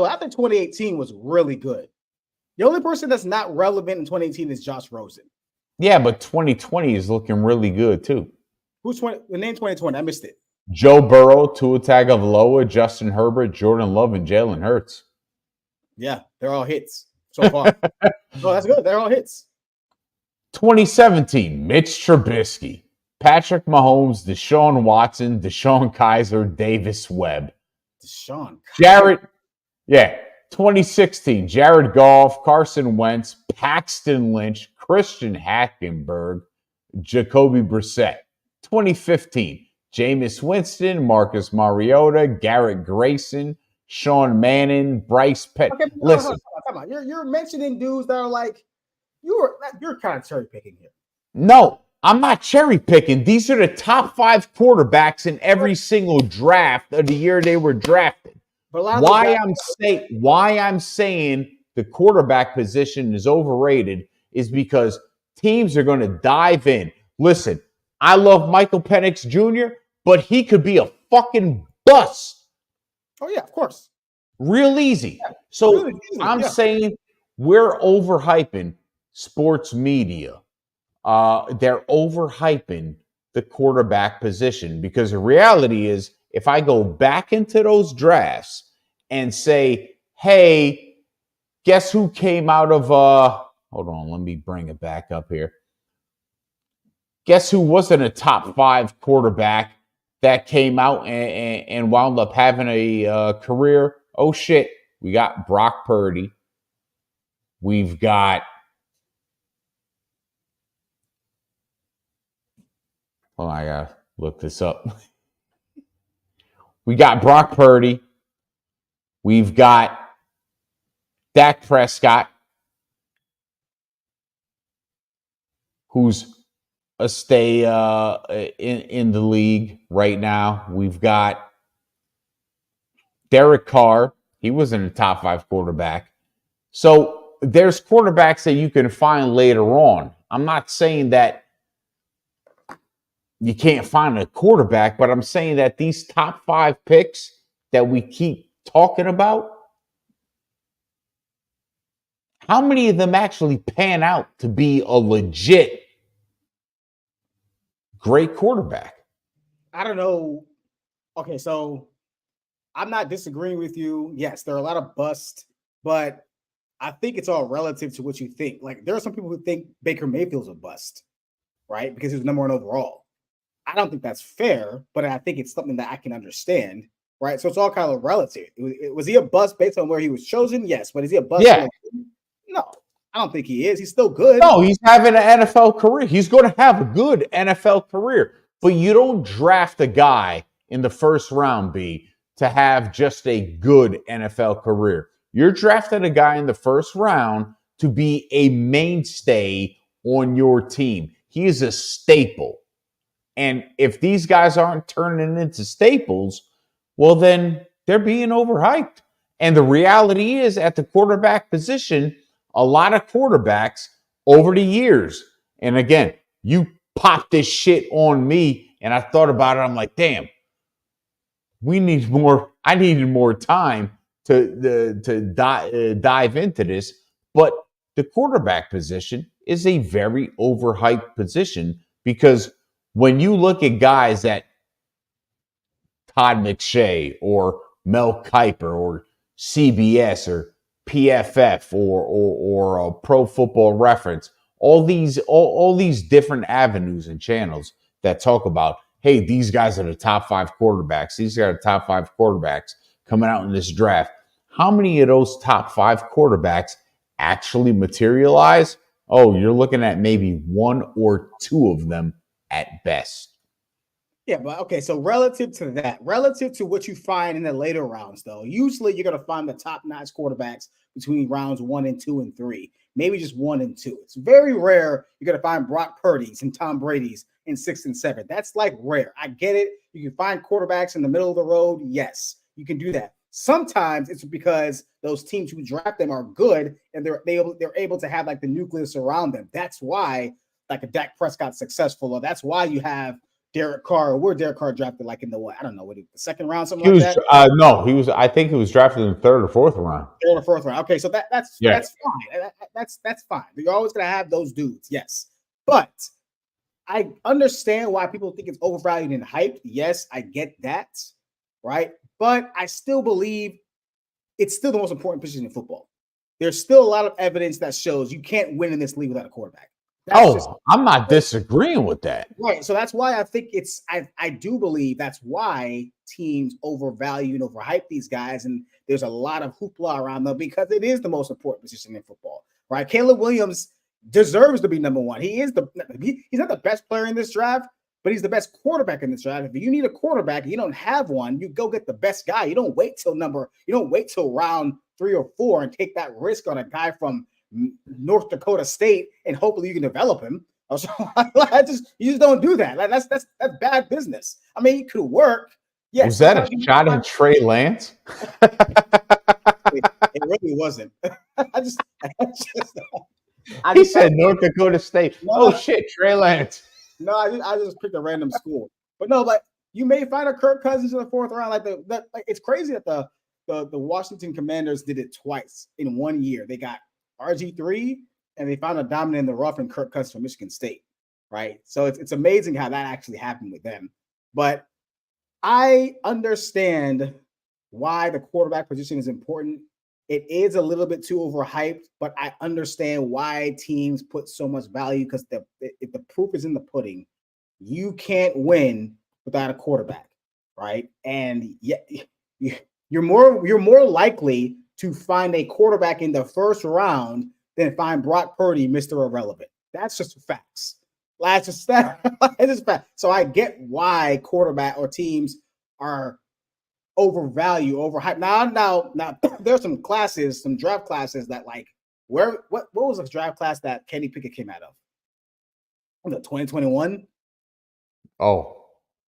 S2: I think 2018 was really good. The only person that's not relevant in 2018 is Josh Rosen.
S1: Yeah, but 2020 is looking really good too.
S2: Who's 20? The name 2020. I missed it.
S1: Joe Burrow, Tua Tagovailoa, Justin Herbert, Jordan Love, and Jalen Hurts.
S2: Yeah, they're all hits so far. Oh, that's good. They're all hits.
S1: 2017, Mitch Trubisky, Patrick Mahomes, Deshaun Watson, Deshaun Kaiser, Davis Webb.
S2: Deshaun
S1: Jared, yeah. 2016, Jared Goff, Carson Wentz, Paxton Lynch, Christian Hackenberg, Jacoby Brissett. 2015, Jameis Winston, Marcus Mariota, Garrett Grayson, Sean Manning, Bryce Pitt.
S2: Okay,
S1: Listen,
S2: you're mentioning dudes that are like you're kind of cherry picking here.
S1: No, I'm not cherry picking. These are the top 5 quarterbacks in every single draft of the year they were drafted. Why I'm saying the quarterback position is overrated is because teams are going to dive in. Listen, I love Michael Penix Jr., but he could be a fucking bust.
S2: Oh, yeah, of course.
S1: Real easy. Yeah, so really easy, I'm saying we're overhyping sports media. They're overhyping the quarterback position because the reality is if I go back into those drafts and say, hey, guess who came out of hold on, let me bring it back up here. Guess who wasn't a top 5 quarterback that came out and wound up having a career? Oh shit, we got Brock Purdy. We've got oh, I gotta look this up. We got Brock Purdy. We've got Dak Prescott, who's a stay in the league right now. We've got Derek Carr. He wasn't a top 5 quarterback. So there's quarterbacks that you can find later on. I'm not saying that you can't find a quarterback, but I'm saying that these top 5 picks that we keep talking about, how many of them actually pan out to be a legit great quarterback?
S2: I don't know. Okay, so I'm not disagreeing with you. Yes, there are a lot of busts, but I think it's all relative to what you think. Like, there are some people who think Baker Mayfield's a bust, right? Because he was number 1 overall. I don't think that's fair, but I think it's something that I can understand, right? So it's all kind of relative. Was he a bust based on where he was chosen? Yes, but is he a bust?
S1: Yeah.
S2: No, I don't think he is. He's still good.
S1: No, he's having an NFL career. He's going to have a good NFL career. But you don't draft a guy in the first round, B, to have just a good NFL career. You're drafting a guy in the first round to be a mainstay on your team. He is a staple. And if these guys aren't turning into staples, well, then they're being overhyped. And the reality is at the quarterback position, a lot of quarterbacks over the years, and again, you popped this shit on me, and I thought about it. I'm like, damn, we need more. I needed more time to dive into this. But the quarterback position is a very overhyped position because when you look at guys that Todd McShay or Mel Kiper or CBS or PFF or Pro Football Reference, all these different avenues and channels that talk about, hey, these guys are the top 5 quarterbacks. These are the top 5 quarterbacks coming out in this draft. How many of those top 5 quarterbacks actually materialize? Oh, you're looking at maybe 1 or 2 of them at best.
S2: Yeah, but okay, so relative to what you find in the later rounds, though, usually you're going to find the top-notch quarterbacks between rounds 1 and 2 and 3, maybe just 1 and 2. It's very rare you're going to find Brock Purdy's and Tom Brady's in 6 and 7. That's like rare. I get it. You can find quarterbacks in the middle of the road. Yes, you can do that. Sometimes it's because those teams who draft them are good and they're able to have like the nucleus around them. That's why like a Dak Prescott successful, or that's why you have Derek Carr. Where Derek Carr drafted like in the what? I don't know, the second round, something like that.
S1: No, he was. I think he was drafted in the third or fourth round.
S2: Third or fourth round. Okay, so that's fine. That's fine. You're always gonna have those dudes, yes. But I understand why people think it's overvalued and hyped. Yes, I get that, right? But I still believe it's still the most important position in football. There's still a lot of evidence that shows you can't win in this league without a quarterback.
S1: I'm not disagreeing with that.
S2: Right. So that's why I think I do believe that's why teams overvalue and overhype these guys. And there's a lot of hoopla around them because it is the most important position in football. Right. Caleb Williams deserves to be number one. He's not the best player in this draft, but he's the best quarterback in this draft. If you need a quarterback, you don't have one, you go get the best guy. You don't wait till round 3 or 4 and take that risk on a guy from North Dakota State and hopefully you can develop him. So you just don't do that. Like, that's bad business. I mean, it could work.
S1: Yes. Was that a shot at Trey Lance?
S2: It really wasn't.
S1: He said North Dakota State. No, oh shit, Trey Lance.
S2: No, I just picked a random school. But no, like you may find a Kirk Cousins in the 4th round. Like it's crazy that the Washington Commanders did it twice in 1 year. They got RG3 and they found a diamond in the rough in Kirk Cousins from Michigan State, right? So it's amazing how that actually happened with them. But I understand why the quarterback position is important. It is a little bit too overhyped, but I understand why teams put so much value because if the proof is in the pudding, you can't win without a quarterback, right? And you're more likely to find a quarterback in the 1st round than find Brock Purdy, Mr. Irrelevant. That's just facts. That's just fact. So I get why quarterback or teams are overhyped. Now there's some draft classes that like what was the draft class that Kenny Pickett came out of? Was it 2021?
S1: Oh,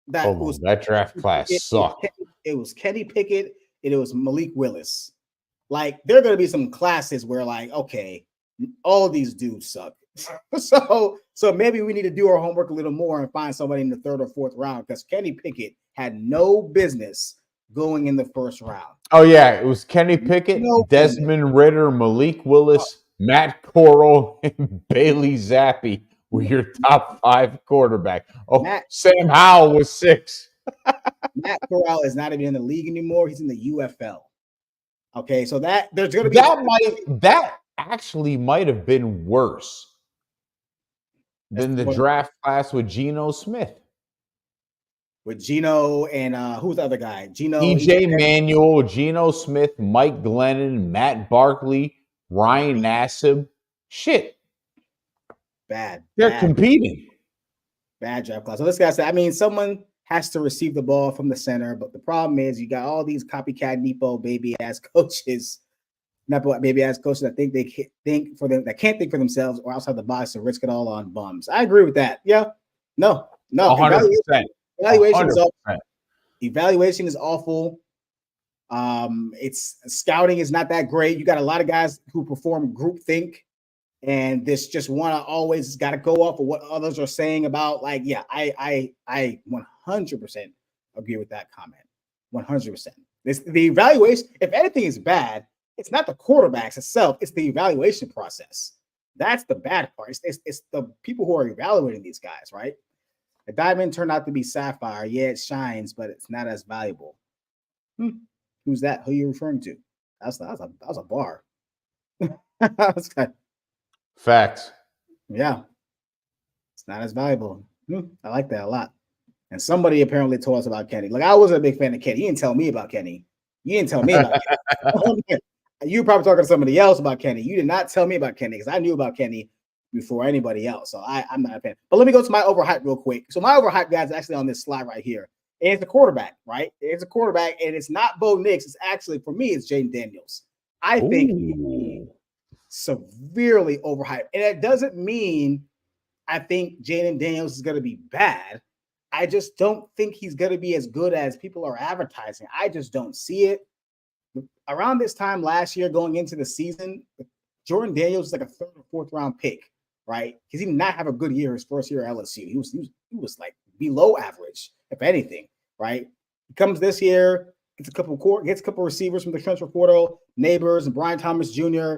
S1: that draft class sucked.
S2: It was Kenny Pickett and it was Malik Willis. Like there are going to be some classes where like, okay, all these dudes suck. So maybe we need to do our homework a little more and find somebody in the 3rd or 4th round because Kenny Pickett had no business going in the 1st round.
S1: Oh yeah, it was Kenny Pickett, Desmond Ridder, Malik Willis, Matt Corral, and Bailey Zappi were your top 5 quarterback. Sam Howell was 6.
S2: Matt Corral is not even in the league anymore. He's in the UFL. Okay, so that there's going to be
S1: that actually might have been worse than the draft class with Geno Smith.
S2: With Geno and who's the other guy?
S1: EJ Manuel, Geno Smith, Mike Glennon, Matt Barkley, Ryan Nassib. Shit. They're competing.
S2: Bad draft class. So this guy said, I mean, someone has to receive the ball from the center, but the problem is you got all these copycat Nepo baby ass coaches. Not baby ass coaches that that can't think for themselves or outside the box to risk it all on bums. I agree with that. Yeah. No.
S1: 100%.
S2: Evaluation is awful. It's scouting is not that great. You got a lot of guys who perform groupthink, and this just want to always got to go off of what others are saying about. Like, yeah, I 100% agree with that comment. 100%. The evaluation, if anything is bad, it's not the quarterbacks itself. It's the evaluation process. That's the bad part. It's the people who are evaluating these guys, right? The diamond turned out to be sapphire. Yeah, it shines, but it's not as valuable. Who's that? Who are you referring to? That was a bar. That's kind of...
S1: Facts.
S2: Yeah. It's not as valuable. I like that a lot. And somebody apparently told us about Kenny. Like, I wasn't a big fan of Kenny. You didn't tell me about Kenny. You didn't tell me about Kenny. You were probably talking to somebody else about Kenny. You did not tell me about Kenny because I knew about Kenny before anybody else. So I'm not a fan. But let me go to my overhype real quick. So my overhype guy is actually on this slide right here. And it's a quarterback, right? It's a quarterback, and it's not Bo Nix. It's actually, for me, it's Jaden Daniels. I think he's severely overhyped. And it doesn't mean I think Jaden Daniels is going to be bad. I just don't think he's going to be as good as people are advertising. I just don't see it. Around this time last year, going into the season, Jordan Daniels was like a third or fourth round pick, right? Because he did not have a good year his first year at LSU. He was like below average, if anything, right? He comes this year, gets a couple receivers from the transfer portal, Neighbors and Brian Thomas Jr.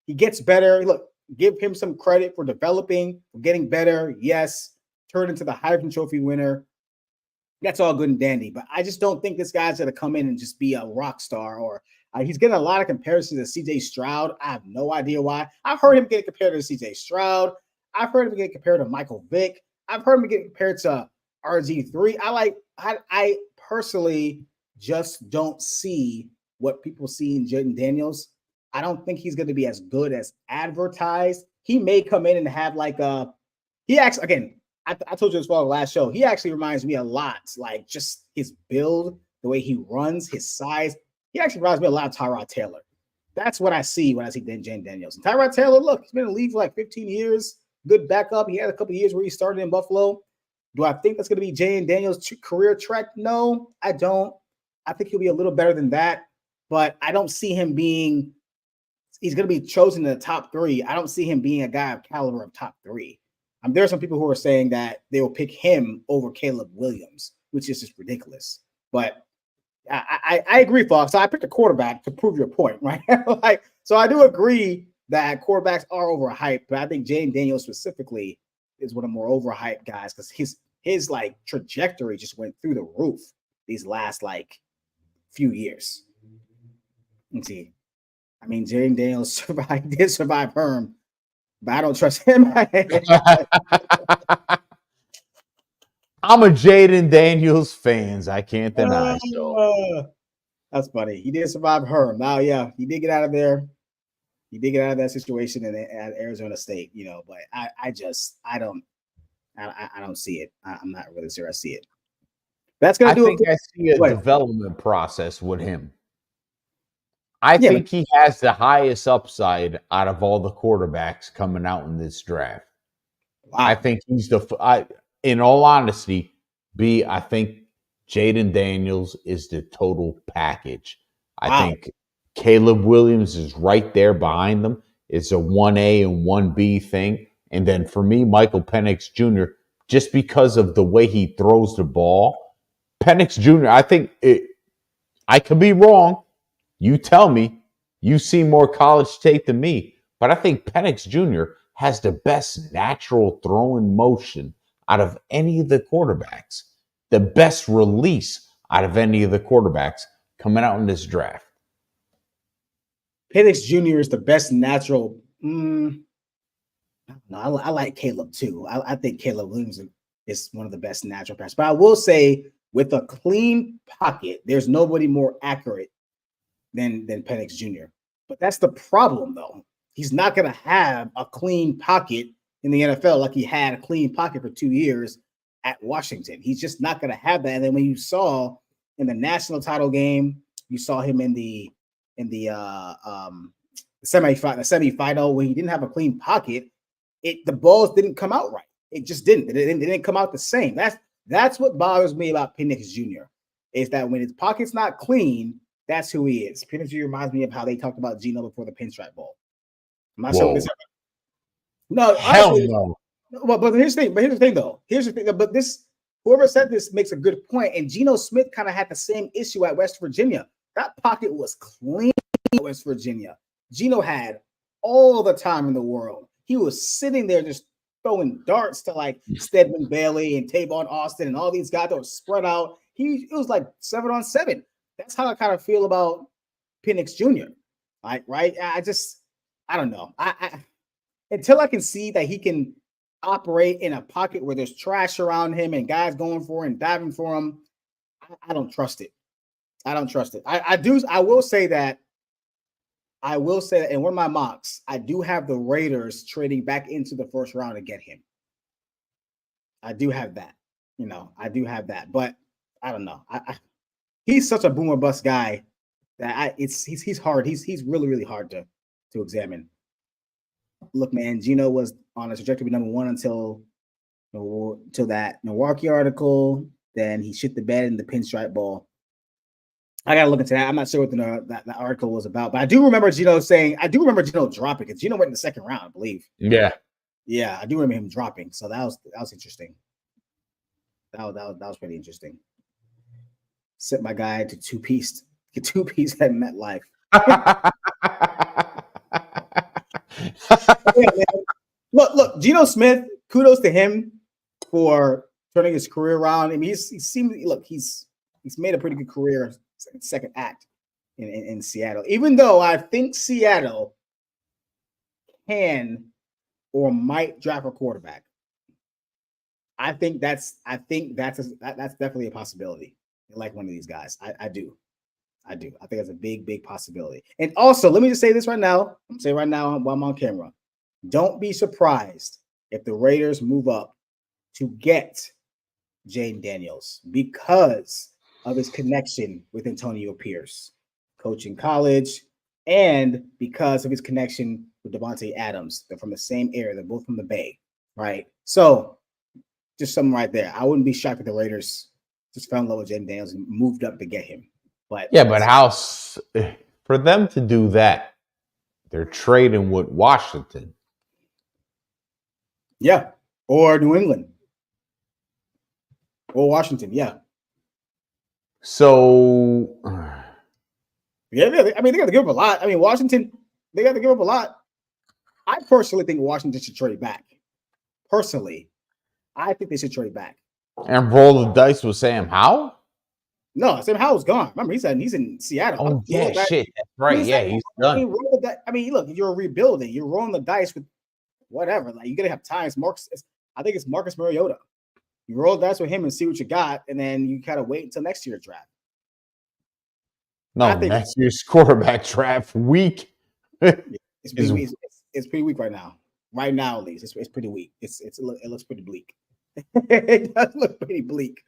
S2: He gets better. Look, give him some credit for developing, for getting better. Yes, turned into the Heisman Trophy winner. That's all good and dandy, but I just don't think this guy's going to come in and just be a rock star. Or he's getting a lot of comparisons to C.J. Stroud. I have no idea why. I've heard him get compared to C.J. Stroud. I've heard him get compared to Michael Vick. I've heard him get compared to RG3. I personally just don't see what people see in Jaden Daniels. I don't think he's going to be as good as advertised. He may come in and have he actually, again, I told you this for the last show. He actually reminds me a lot, like just his build, the way he runs, his size. He actually reminds me a lot of Tyrod Taylor. That's what I see when I see Jaden Daniels. And Tyrod Taylor, look, he's been in the league for like 15 years. Good backup. He had a couple of years where he started in Buffalo. Do I think that's going to be Jaden Daniels' career track? No, I don't. I think he'll be a little better than that, but I don't see him being – he's going to be chosen in the top 3. I don't see him being a guy of caliber of top 3. There are some people who are saying that they will pick him over Caleb Williams, which is just ridiculous. But I agree, Fox. So I picked a quarterback to prove your point, right? So I do agree that quarterbacks are overhyped, but I think Jaden Daniels specifically is one of the more overhyped guys because his like trajectory just went through the roof these last like few years. Let's see. I mean, Jaden Daniels did survive Herm, but I don't trust him.
S1: I'm a Jaden Daniels fan. I can't deny. So
S2: that's funny. He did survive Herm. Now, yeah, he did get out of there. He did get out of that situation at Arizona State, but I don't see it. I'm not really sure I see it. That's going to do it.
S1: I see a development process with him. I think he has the highest upside out of all the quarterbacks coming out in this draft. Wow. I think he's in all honesty, I think Jaden Daniels is the total package. Wow. I think Caleb Williams is right there behind them. It's a 1A and 1B thing. And then for me, Michael Penix Jr., just because of the way he throws the ball, Penix Jr., I could be wrong. You tell me. You see more college tape than me. But I think Penix Jr. has the best natural throwing motion out of any of the quarterbacks. The best release out of any of the quarterbacks coming out in this draft.
S2: Penix Jr. is the best natural. No, I like Caleb too. I think Caleb Williams is one of the best natural passers. But I will say, with a clean pocket, there's nobody more accurate than Penix Jr. But that's the problem, though. He's not going to have a clean pocket in the NFL like he had a clean pocket for 2 years at Washington. He's just not going to have that. And then when you saw in the national title game, you saw him in the semifinal when he didn't have a clean pocket. The balls didn't come out right. It just didn't. It didn't come out the same. That's what bothers me about Penix Jr. is that when his pocket's not clean, that's who he is. Penix Jr. reminds me of how they talked about Geno before the Pinstripe Bowl. I'm not sure. No,
S1: hell honestly, no.
S2: But here's the thing, though. But whoever said this makes a good point. And Geno Smith kind of had the same issue at West Virginia. That pocket was clean at West Virginia. Geno had all the time in the world. He was sitting there just throwing darts to like Stedman Bailey and Tavon Austin and all these guys that were spread out. It was like 7-on-7. That's how I kind of feel about Penix Jr. Right? I don't know. I until I can see that he can operate in a pocket where there's trash around him and guys going for him and diving for him, I don't trust it. I don't trust it. I will say that I will say that in one of my mocks, I do have the Raiders trading back into the first round to get him. I do have that. I do have that, but I don't know. He's such a boomer bust guy that he's hard. He's really really hard to examine. Look, man, Gino was on a trajectory number one until that Milwaukee article. Then he shit the bed in the pinstripe ball. I gotta look into that. I'm not sure what that article was about, but I do remember Gino saying. I do remember Gino dropping because Gino went in the second round, I believe.
S1: Yeah,
S2: I do remember him dropping. So that was interesting. That was pretty interesting. Sent my guy to two-piece at MetLife. Look, Geno Smith, kudos to him for turning his career around. I mean, he's made a pretty good career second act in Seattle. Even though I think Seattle can or might draft a quarterback. I think that's definitely a possibility. Like one of these guys. I do. I think that's a big possibility. And also, let me just say this right now. I'm saying right now while I'm on camera. Don't be surprised if the Raiders move up to get Jaden Daniels because of his connection with Antonio Pierce, coaching college, and because of his connection with Devontae Adams. They're from the same area. They're both from the Bay, right? So just something right there. I wouldn't be shocked if the Raiders just fell in love with Jaden Daniels and moved up to get him. But
S1: for them to do that, they're trading with Washington.
S2: Yeah, or New England. Or Washington, yeah.
S1: So,
S2: yeah, I mean, they got to give up a lot. I mean, Washington, they got to give up a lot. I personally think Washington should trade back. Personally, I think they should trade back.
S1: And roll the dice with Sam Howell?
S2: No, Sam Howell's gone. Remember, he's in Seattle.
S1: Oh, yeah, shit. That's right. Yeah, he's done.
S2: I mean, look, you're rebuilding. You're rolling the dice with whatever. Like, you got to have time. I think it's Marcus Mariota. You roll the dice with him and see what you got, and then you kind of wait until next year's draft.
S1: No, next year's quarterback draft week.
S2: It's pretty weak right now. Right now, at least, it's pretty weak. It looks pretty bleak. It does look pretty bleak.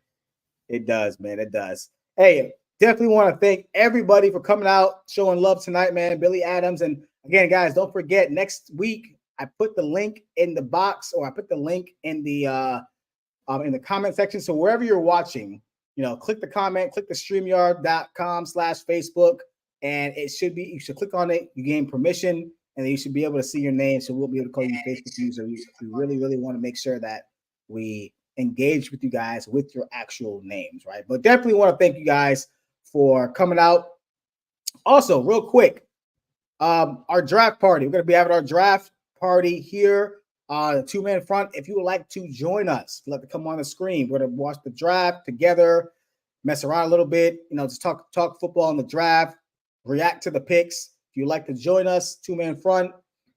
S2: It does, man. It does. Hey, definitely want to thank everybody for coming out, showing love tonight, man. Billy Adams, and again, guys, don't forget next week. I put the link in the box, or I put the link in the comment section. So wherever you're watching, click the comment, click the StreamYard.com/Facebook, and you should click on it. You gain permission, and then you should be able to see your name. So we'll be able to call you Facebook user. We really, really want to make sure that we engage with you guys with your actual names, right? But definitely want to thank you guys for coming out. Also, real quick, our draft party. We're going to be having our draft party here on the two-man front. If you would like to join us, if you'd like to come on the screen, we're going to watch the draft together, mess around a little bit, just talk football on the draft, react to the picks. If you'd like to join us, two-man front,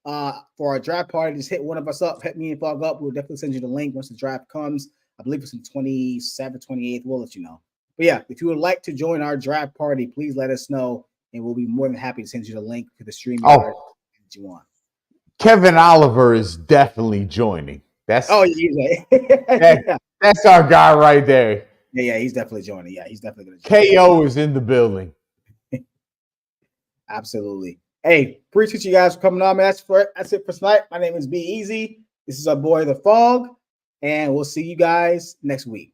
S2: for our draft party, just hit one of us up, hit me and Fog up. We'll definitely send you the link once the draft comes. I believe it's in 27th, 28th. We'll let you know. But yeah, if you would like to join our draft party, please let us know, and we'll be more than happy to send you the link to the stream that you want.
S1: Kevin Oliver is definitely joining. That's
S2: our
S1: guy right there.
S2: Yeah, he's definitely joining. Yeah, he's definitely going to join.
S1: KO is in the building.
S2: Absolutely. Hey, appreciate you guys for coming on, man. That's it for tonight. My name is Be Easy. This is our boy, The Fog, and we'll see you guys next week.